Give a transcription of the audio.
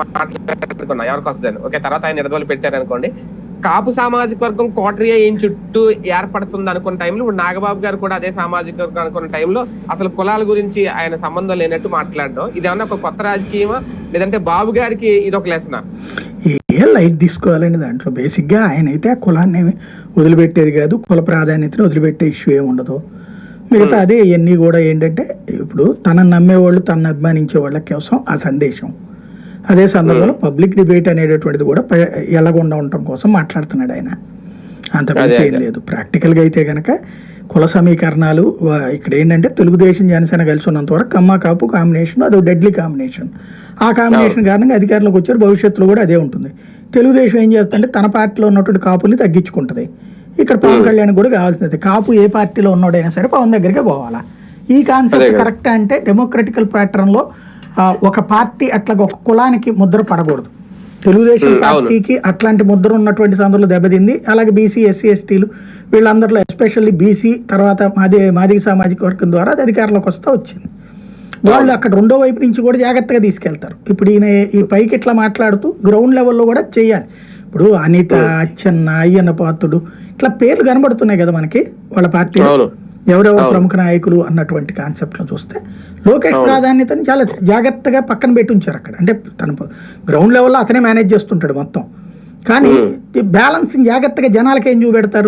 మాట్లాడుకున్నా ఎవరికి వస్తుందని. ఓకే, తర్వాత ఆయన నిడదవలు పెట్టారనుకోండి. కాపు సామాజిక వర్గం కోటరీ ఏం చుట్టూ ఏర్పడుతుంది అనుకున్న టైంలో ఇప్పుడు నాగబాబు గారు కూడా అదే సామాజిక వర్గం అనుకున్న టైంలో అసలు కులాల గురించి ఆయన సంబంధం లేనట్టు మాట్లాడడం ఇదేమన్నా ఒక కొత్త రాజకీయమా, లేదంటే బాబు గారికి ఇది ఒక లెసనా? ఏ లైట్ తీసుకోవాలండి దాంట్లో. బేసిక్గా ఆయన అయితే ఆ కులాన్ని వదిలిపెట్టేది కాదు, కుల ప్రాధాన్యతను వదిలిపెట్టే ఇష్యూ ఏమి ఉండదు. మిగతా అదే ఇవన్నీ కూడా ఏంటంటే ఇప్పుడు తనను నమ్మేవాళ్ళు, తనను అభిమానించే వాళ్ళ కోసం ఆ సందేశం. అదే సందర్భంలో పబ్లిక్ డిబేట్ అనేటటువంటిది కూడా ఎలాగొండ ఉండటం కోసం మాట్లాడుతున్నాడు ఆయన. అంతకుమించి ఏం లేదు. ప్రాక్టికల్గా అయితే కనుక కుల సమీకరణాలు ఇక్కడ ఏంటంటే తెలుగుదేశం జనసేన కలిసి ఉన్నంత వరకు కమ్మ కాపు కాంబినేషన్ అది డెడ్లీ కాంబినేషన్. ఆ కాంబినేషన్ కారణంగా అధికారంలోకి వచ్చారు. భవిష్యత్తులో కూడా అదే ఉంటుంది. తెలుగుదేశం ఏం చేస్తుందంటే తన పార్టీలో ఉన్నటువంటి కాపుల్ని తగ్గించుకుంటుంది. ఇక్కడ పవన్ కళ్యాణ్ కూడా కావాల్సింది కాపు ఏ పార్టీలో ఉన్నాడైనా సరే పవన్ దగ్గరికే పోవాలా. ఈ కాన్సెప్ట్ కరెక్ట్ అంటే డెమోక్రటికల్ ప్యాటర్న్లో ఒక పార్టీ అట్లా ఒక కులానికి ముద్ర పడకూడదు. తెలుగుదేశం పార్టీకి అట్లాంటి ముద్ర ఉన్నటువంటి సందర్భంలో దెబ్బతింది. అలాగే బీసీ, ఎస్సీ, ఎస్టీలు వీళ్ళందరిలో ఎస్పెషల్లీ బీసీ తర్వాత మాదిగ సామాజిక వర్గం ద్వారా అది అధికారంలోకి వస్తూ వచ్చింది. వాళ్ళు అక్కడ రెండో వైపు నుంచి కూడా జాగ్రత్తగా తీసుకెళ్తారు. ఇప్పుడు ఈయన ఈ పైకి ఇట్లా మాట్లాడుతూ గ్రౌండ్ లెవెల్లో కూడా చేయాలి. ఇప్పుడు అనిత, అచ్చెన్న, అయ్యన్న పాత్రుడు ఇట్లా పేర్లు కనబడుతున్నాయి కదా మనకి వాళ్ళ పార్టీలో ఎవరెవరు ప్రముఖ నాయకులు అన్నటువంటి కాన్సెప్ట్లో చూస్తే లోకేష్ ప్రాధాన్యతని చాలా జాగ్రత్తగా పక్కన పెట్టి ఉంచారు అక్కడ. అంటే తన గ్రౌండ్ లెవెల్లో అతనే మేనేజ్ చేస్తుంటాడు మొత్తం. కానీ బ్యాలెన్సింగ్ జాగ్రత్తగా జనాలకి ఏం చూపెడతారు,